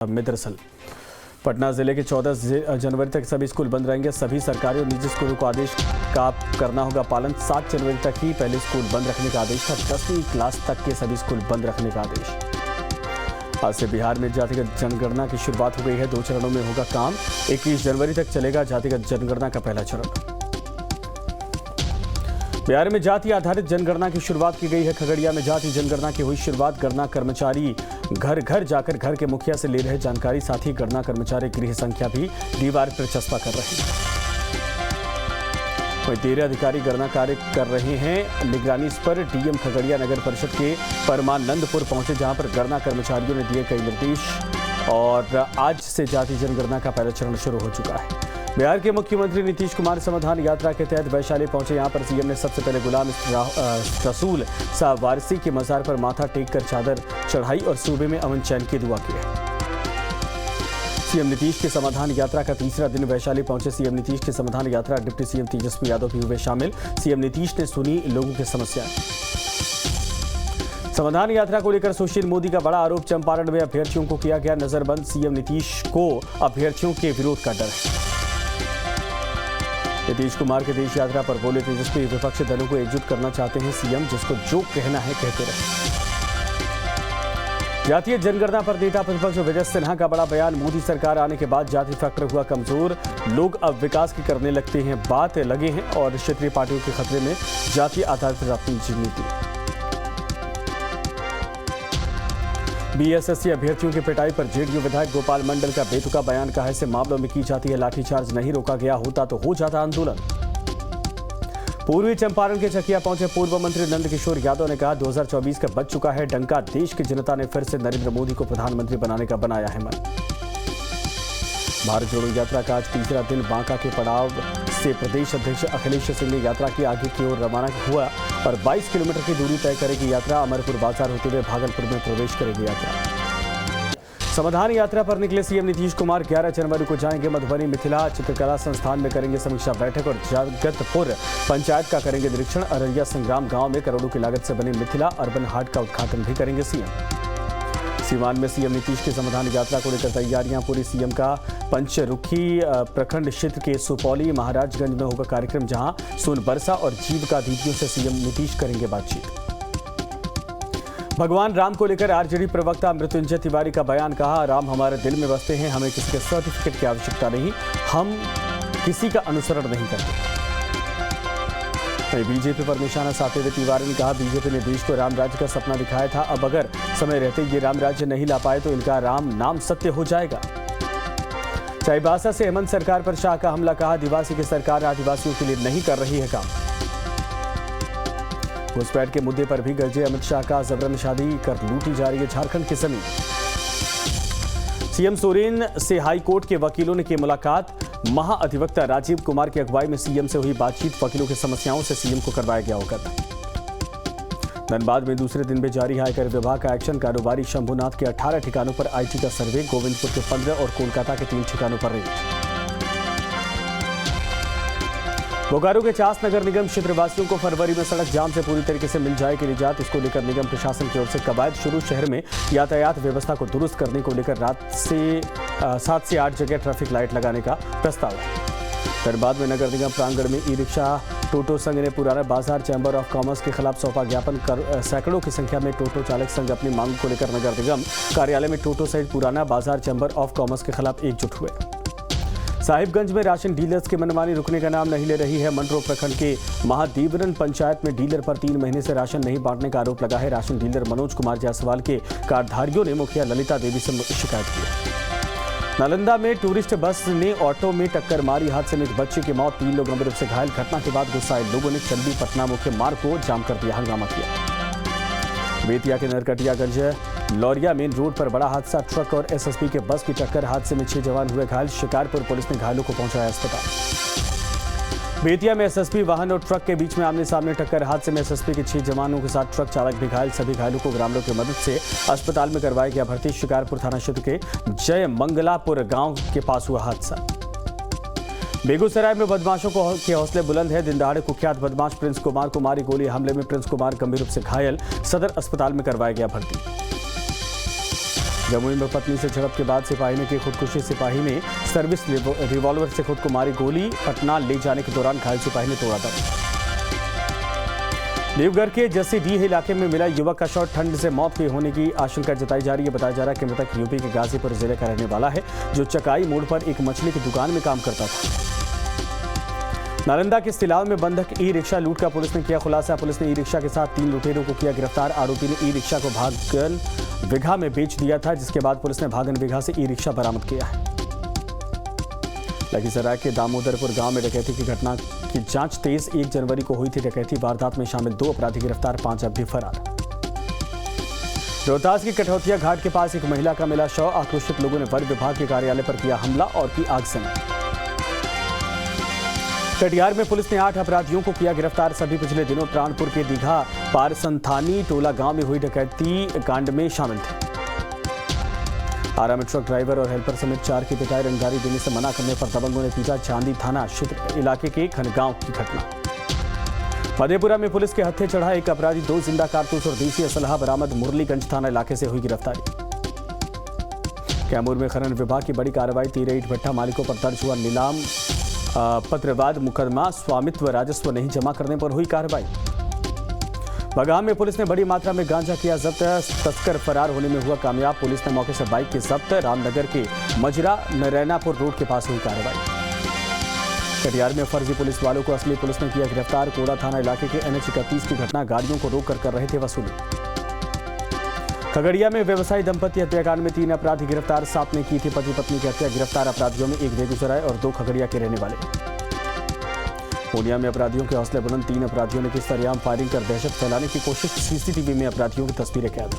दरअसल पटना जिले के 14 जनवरी तक सभी स्कूल बंद रहेंगे। सभी सरकारी और निजी स्कूलों को आदेश का करना होगा पालन। 7 जनवरी तक ही पहले स्कूल बंद रखने का आदेश था। 10वीं क्लास तक के सभी स्कूल बंद रखने का आदेश। आज से बिहार में जातिगत जनगणना की शुरुआत हो गई है। 2 चरणों में होगा काम। 21 जनवरी तक चलेगा जातिगत जनगणना का पहला चरण। बिहार में जाति आधारित जनगणना की शुरुआत की गई है। खगड़िया में जाति जनगणना की हुई शुरुआत। गणना कर्मचारी घर घर जाकर घर के मुखिया से ले रहे जानकारी। साथ ही गणना कर्मचारी गृह संख्या भी दीवार पर चस्पा कर रहे हैं। वहीं 13 अधिकारी गणना कार्य कर रहे हैं। निगरानी इस पर डीएम खगड़िया नगर परिषद के परमानंदपुर पहुंचे, जहां पर गणना कर्मचारियों ने दिए कई निर्देश और आज से जाति जनगणना का पहला चरण शुरू हो चुका है। बिहार के मुख्यमंत्री नीतीश कुमार समाधान यात्रा के तहत वैशाली पहुंचे। यहां पर सीएम ने सबसे पहले गुलाम रसूल साहब वारसी के मजार पर माथा टेक कर चादर चढ़ाई और सूबे में अमन चैन की दुआ की। सीएम नीतीश के समाधान यात्रा का तीसरा दिन वैशाली पहुंचे। सीएम नीतीश की समाधान यात्रा डिप्टी सीएम तेजस्वी यादव भी हुए शामिल। सीएम नीतीश ने सुनी लोगों की समस्याएं। समाधान यात्रा को लेकर सुशील मोदी का बड़ा आरोप। चंपारण में अभ्यर्थियों को किया गया नजरबंद। सीएम नीतीश को अभ्यर्थियों के विरोध का डर है। नीतीश कुमार के देश यात्रा पर बोले तेजस्वी, विपक्षी दलों को एकजुट करना चाहते हैं सीएम, जिसको जो कहना है कहते रहे। जातीय जनगणना पर नेता प्रतिपक्ष विजय सिन्हा का बड़ा बयान। मोदी सरकार आने के बाद जाति फैक्टर हुआ कमजोर। लोग अब विकास की करने लगते हैं, बात लगे हैं और क्षेत्रीय पार्टियों के खतरे में जाति आधारित राजनीति नीति। बीएसएससी अभ्यर्थियों की पिटाई पर जेडीयू विधायक गोपाल मंडल का बेतुका बयान। कहा ऐसे मामलों में की जाती है लाठीचार्ज, नहीं रोका गया होता तो हो जाता आंदोलन। पूर्वी चंपारण के चकिया पहुंचे पूर्व मंत्री नंदकिशोर यादव ने कहा 2024 का बच चुका है डंका। देश की जनता ने फिर से नरेंद्र मोदी को प्रधानमंत्री बनाने का बनाया है मन। भारत जोड़ो यात्रा का आज तीसरा दिन बांका के पड़ाव से प्रदेश अध्यक्ष अखिलेश सिंह ने यात्रा की आगे की ओर रवाना हुआ और 22 किलोमीटर की दूरी तय करेगी यात्रा। अमरपुर बाजार होते हुए भागलपुर में प्रवेश करेगी यात्रा। समाधान यात्रा पर निकले सीएम नीतीश कुमार 11 जनवरी को जाएंगे मधुबनी मिथिला चित्रकला संस्थान में करेंगे समीक्षा बैठक और जगतपुर पंचायत का करेंगे निरीक्षण। अररिया संग्राम गांव में करोड़ों की लागत से बनी मिथिला अर्बन हाट का उद्घाटन भी करेंगे सीएम। सीवान में सीएम नीतीश की समाधान यात्रा को लेकर तैयारियां पूरी। सीएम का पंचरुखी प्रखंड क्षेत्र के सुपौली महाराजगंज में होगा कार्यक्रम, जहां सोनबरसा और जीविका दीदियों से सीएम नीतीश करेंगे बातचीत। भगवान राम को लेकर आरजेडी प्रवक्ता मृत्युंजय तिवारी का बयान। कहा राम हमारे दिल में बसते हैं, हमें किसी के सर्टिफिकेट की आवश्यकता नहीं, हम किसी का अनुसरण नहीं करते। बीजेपी पर निशाना साधते हुए तिवारी ने कहा बीजेपी ने देश को राम राज्य का सपना दिखाया था, अब अगर समय रहते ये राम राज्य नहीं ला पाए तो इनका राम नाम सत्य हो जाएगा। चाईबासा से हेमंत सरकार पर शाह का हमला। कहा आदिवासी की सरकार आदिवासियों के लिए नहीं कर रही है काम। घुसपैठ के मुद्दे पर भी गरजे अमित शाह का जबरन शादी कर लूटी जा रही है झारखंड की जमीन। सीएम सोरेन से हाईकोर्ट के वकीलों ने की मुलाकात। महाअधिवक्ता राजीव कुमार की अगुवाई में सीएम से हुई बातचीत। वकीलों की समस्याओं से सीएम को करवाया गया अवगत। धनबाद में दूसरे दिन भी जारी है आयकर विभाग का एक्शन। कारोबारी शंभुनाथ के 18 ठिकानों पर आईटी का सर्वे। गोविंदपुर के 15 और कोलकाता के 3 ठिकानों पर रेड। बोकारो के चास नगर निगम क्षेत्रवासियों को फरवरी में सड़क जाम से पूरी तरीके से मिल जाएगी निजात। इसको लेकर निगम प्रशासन की ओर से कवायद शुरू। शहर में यातायात व्यवस्था को दुरुस्त करने को लेकर रात से 7 से 8 जगह ट्रैफिक लाइट लगाने का प्रस्ताव है। धनबाद में नगर निगम प्रांगण में ई रिक्शा टोटो संघ ने पुराना बाजार चैंबर ऑफ कॉमर्स के खिलाफ सौंपा ज्ञापन। सैकड़ों की संख्या में टोटो चालक संघ अपनी मांग को लेकर नगर निगम कार्यालय में टोटो सहित पुराना बाजार चैंबर ऑफ कॉमर्स के खिलाफ एकजुट हुए। साहिबगंज में राशन डीलर्स की मनमानी रुकने का नाम नहीं ले रही है। मंडरो प्रखंड के महादेवरन पंचायत में डीलर पर 3 महीने से राशन नहीं बांटने का आरोप लगा है। राशन डीलर मनोज कुमार जायसवाल के कार्डधारियों ने मुखिया ललिता देवी से शिकायत की। नालंदा में टूरिस्ट बस ने ऑटो में टक्कर मारी। हादसे में एक बच्चे की मौत, 3 लोग गंभीर रूप से घायल। घटना के बाद गुस्साए लोगों ने चंडी पटना मुख्य मार्ग को जाम कर दिया, हंगामा किया। बेतिया के नरकटियागंज लौरिया मेन रोड पर बड़ा हादसा। ट्रक और एसएसबी के बस की टक्कर। हादसे में 6 जवान हुए घायल। शिकारपुर पुलिस ने घायलों को पहुंचाया अस्पताल। बेतिया में एसएसबी वाहन और ट्रक के बीच में आमने सामने टक्कर। हादसे में एसएसबी के 6 जवानों के साथ ट्रक चालक भी घायल। सभी घायलों को ग्रामीणों की मदद से अस्पताल में करवाया गया भर्ती। शिकारपुर थाना क्षेत्र के जय मंगलापुर गांव के पास हुआ हादसा। बेगूसराय में बदमाशों के हौसले बुलंद है। दिन दहाड़े कुख्यात बदमाश प्रिंस कुमार को मारी गोली। हमले में प्रिंस कुमार गंभीर रूप से घायल। सदर अस्पताल में करवाया गया भर्ती। जमुई में पत्नी से झड़प के बाद सिपाही ने की खुदकुशी। सिपाही ने सर्विस रिवॉल्वर से खुद को मारी गोली। पटना ले जाने के दौरान घायल सिपाही ने तोड़ा दम। देवघर के जसीडीह इलाके में मिला युवक का शॉट। ठंड से मौत के होने की आशंका जताई जा रही है। बताया जा रहा है कि मृतक यूपी के गाजीपुर जिले का रहने वाला है, जो चकाई मोड़ पर एक मछली की दुकान में काम करता था। नालंदा के सिलाव में बंधक ई रिक्शा लूट का पुलिस ने किया खुलासा। पुलिस ने ई रिक्शा के साथ 3 लुटेरों को किया गिरफ्तार। आरोपी ने ई रिक्शा को भागन बिघा में बेच दिया था, जिसके बाद पुलिस ने भागन बिघा से ई रिक्शा बरामद किया है। लखीसराय के दामोदरपुर गांव में डकैती की घटना की जांच तेज। 1 जनवरी को हुई थी डकैती। वारदात में शामिल 2 अपराधी गिरफ्तार, 5 अब भी फरार। रोहतास की कठौतिया घाट के पास एक महिला का मिला शव। आक्रोशित लोगों ने वन विभाग के कार्यालय पर किया हमला और की आगजनी। कटिहार में पुलिस ने 8 अपराधियों को किया गिरफ्तार। सभी पिछले दिनों प्राणपुर के दीघा पारसंथानी टोला गांव में हुई डकैती कांड में शामिल थे। आरा में ट्रक ड्राइवर और हेल्पर समेत 4 की पिटाई। रंगदारी देने से मना करने पर दबंगों ने पीटा। चांदी थाना क्षेत्र इलाके के खनगांव की घटना। मधेपुरा में पुलिस के हत्थे चढ़ा एक अपराधी। 2 जिंदा कारतूस और देसी असलहा बरामद। मुरलीगंज थाना इलाके से हुई गिरफ्तारी। कैमूर में खनन विभाग की बड़ी कार्रवाई। 13 ईंट भट्ठा मालिकों पर दर्ज हुआ नीलाम पत्रवाद मुकदमा। स्वामित्व राजस्व नहीं जमा करने पर हुई कार्रवाई। बगाम में पुलिस ने बड़ी मात्रा में गांजा किया जब्त। तस्कर फरार होने में हुआ कामयाब। पुलिस ने मौके से बाइक के जब्त। रामनगर के मजरा नरैनापुर रोड के पास हुई कार्रवाई। कटिहार में फर्जी पुलिस वालों को असली पुलिस ने किया गिरफ्तार। कोड़ा थाना इलाके के NH 31 की घटना। गाड़ियों को रोक कर रहे थे वसूली। खगड़िया में व्यवसायी दंपति हत्याकांड में 3 अपराधी गिरफ्तार। 7 ने की थी पति पत्नी की हत्या। गिरफ्तार अपराधियों में 1 बेगूसराय और 2 खगड़िया के रहने वाले। पूर्णिया में अपराधियों के हौसले बुलंद। 3 अपराधियों ने की सरेआम फायरिंग कर दहशत फैलाने की कोशिश। CCTV में अपराधियों की तस्वीरें कैद।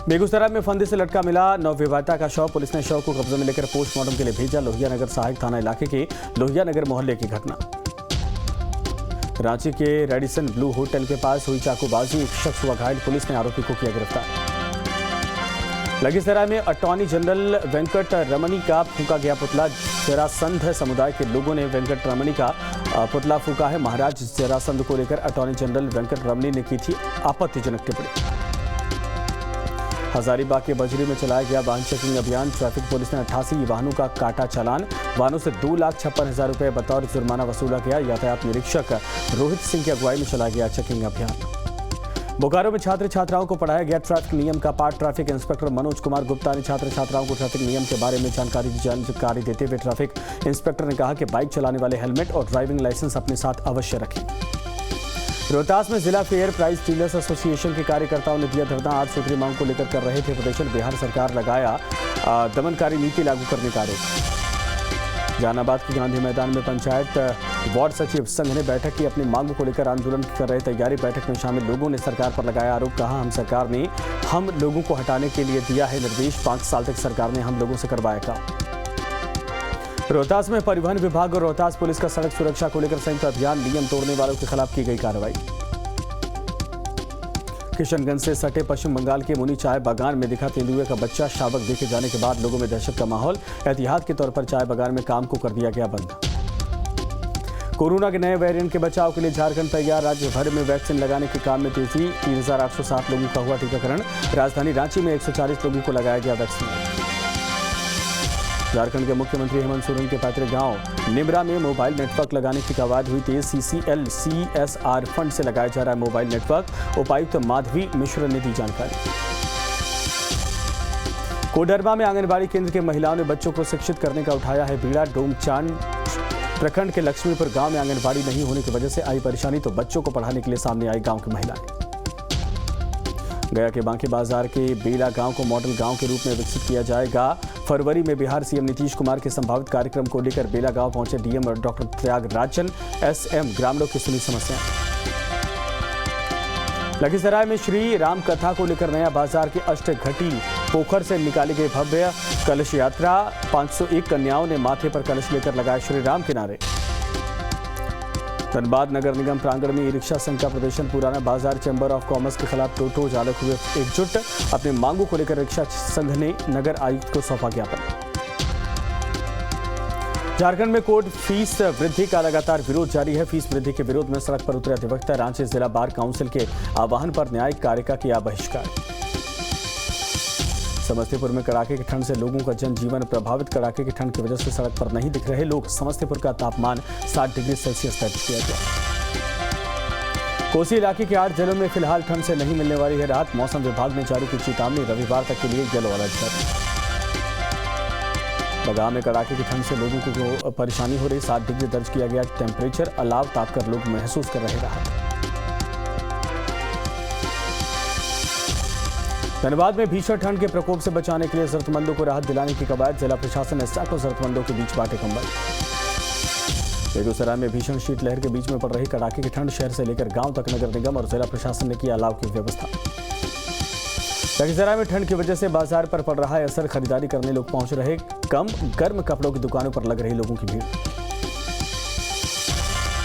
बेगूसराय में फंदे से लटका मिला नवविवाहिता का शव। पुलिस ने शव को कब्जे में लेकर पोस्टमार्टम के लिए भेजा। लोहिया नगर सहायक थाना इलाके के लोहिया नगर मोहल्ले की घटना। रांची के रेडिसन ब्लू होटल के पास हुई चाकूबाजी। एक शख्स हुआ घायल। पुलिस ने आरोपी को किया गिरफ्तार। लखीसराय में अटॉर्नी जनरल वेंकट रमणी का फूंका गया पुतला। जरासंध समुदाय के लोगों ने वेंकट रमणी का पुतला फूंका है। महाराज जरासंध को लेकर अटॉर्नी जनरल वेंकट रमणी ने की थी आपत्तिजनक टिप्पणी। हजारीबाग के बजरी में चलाया गया वाहन चेकिंग अभियान। ट्रैफिक पुलिस ने 88 वाहनों का काटा चालान। वाहनों से 2,56,000 रुपये बतौर जुर्माना वसूला गया। यातायात निरीक्षक रोहित सिंह की अगुवाई में चलाया गया चेकिंग अभियान। बोकारो में छात्र छात्राओं को पढ़ाया गया ट्रैफिक नियम का पाठ। ट्रैफिक इंस्पेक्टर मनोज कुमार गुप्ता ने छात्र छात्राओं को ट्रैफिक नियम के बारे में जानकारी देते हुए ट्रैफिक इंस्पेक्टर ने कहा कि बाइक चलाने वाले हेलमेट और ड्राइविंग लाइसेंस अपने साथ अवश्य रखें। रोहतास में जिला फेयर प्राइस डीलर्स एसोसिएशन के कार्यकर्ताओं ने दिया धरना। 8 सूत्री मांग को लेकर कर रहे थे प्रदर्शन। बिहार सरकार लगाया दमनकारी नीति लागू करने का आरोप। जहानाबाद के गांधी मैदान में पंचायत वार्ड सचिव संघ ने बैठक की। अपनी मांगों को लेकर आंदोलन की कर रहे तैयारी। बैठक में शामिल लोगों ने सरकार पर लगाया आरोप। कहा हम सरकार ने हम लोगों को हटाने के लिए दिया है निर्देश। 5 साल तक सरकार ने हम लोगों से करवाया काम। रोहतास में परिवहन विभाग और रोहतास पुलिस का सड़क सुरक्षा को लेकर संयुक्त अभियान। नियम तोड़ने वालों के खिलाफ की गई कार्रवाई। किशनगंज से सटे पश्चिम बंगाल के मुनि चाय बागान में दिखा तेंदुए का बच्चा। शावक देखे जाने के बाद लोगों में दहशत का माहौल। एहतियात के तौर पर चाय बागान में काम को कर दिया गया बंद। कोरोना के नए वेरिएंट के बचाव के लिए झारखंड तैयार। राज्य भर में वैक्सीन लगाने के काम में तेजी। 3,807 लोगों का हुआ टीकाकरण। राजधानी रांची में 140 लोगों को लगाया गया वैक्सीन। झारखंड के मुख्यमंत्री हेमंत सोरेन के पैतृक गांव निमरा में मोबाइल नेटवर्क लगाने की कवायद हुई तेज। CCL CSR फंड से लगाया जा रहा है मोबाइल नेटवर्क। उपायुक्त माधवी मिश्र ने दी जानकारी। कोडरमा में आंगनबाड़ी केंद्र के महिलाओं ने बच्चों को शिक्षित करने का उठाया है बीड़ा। डोमचांद प्रखंड के लक्ष्मीपुर गांव में आंगनबाड़ी नहीं होने की वजह से आई परेशानी, तो बच्चों को पढ़ाने के लिए सामने आई गांव की महिलाएं। गया के बांके बाजार के बेला गांव को मॉडल गांव के रूप में विकसित किया जाएगा। फरवरी में बिहार CM नीतीश कुमार के संभावित कार्यक्रम को लेकर बेला गांव पहुंचे DM और डॉक्टर त्यागराजन SM। ग्रामीणों की सुनी समस्याएं। लखीसराय में श्री राम कथा को लेकर नया बाजार के अष्टघटी पोखर से निकाली गई भव्य कलश यात्रा। 501 कन्याओं ने माथे पर कलश लेकर लगाए श्री राम के नारे। धनबाद नगर निगम प्रांगण में ई-रिक्शा संघ का प्रदर्शन। पुराना बाजार चैंबर ऑफ कॉमर्स के खिलाफ टोटो चालक हुए एकजुट। अपने मांगों को लेकर रिक्शा संघ ने नगर आयुक्त को सौंपा ज्ञापन। झारखंड में कोर्ट फीस वृद्धि का लगातार विरोध जारी है। फीस वृद्धि के विरोध में सड़क पर उतरे अधिवक्ता। रांची जिला बार काउंसिल के आह्वान पर न्यायिक कार्य का किया बहिष्कार। समस्तीपुर में कड़ाके की ठंड से लोगों का जनजीवन प्रभावित। कड़ाके की ठंड की वजह से सड़क पर नहीं दिख रहे लोग। समस्तीपुर का तापमान 60 डिग्री सेल्सियस दर्ज किया गया। कोसी इलाके के 8 जिलों में फिलहाल ठंड से नहीं मिलने वाली है राहत। मौसम विभाग ने जारी की चेतावनी, रविवार तक के लिए येलो अलर्ट जारी। बगाह में कड़ाके की ठंड से लोगों को परेशानी हो रही। 60 डिग्री दर्ज किया गया टेम्परेचर। अलाव तापकर लोग महसूस कर रहे राहत। धनबाद में भीषण ठंड के प्रकोप से बचाने के लिए जरूरतमंदों को राहत दिलाने की कवायद। जिला प्रशासन ने सैकड़ों जरूरतमंदों के बीच बांटे कंबल। बेगूसराय में भीषण शीतलहर के बीच में पड़ रही कड़ाके की ठंड। शहर से लेकर गांव तक नगर निगम और जिला प्रशासन ने किया अलाव की व्यवस्था। लखीसराय में ठंड की वजह से बाजार पर पड़ रहा है असर। खरीदारी करने लोग पहुंच रहे कम। गर्म कपड़ों की दुकानों पर लग रही लोगों की भीड़।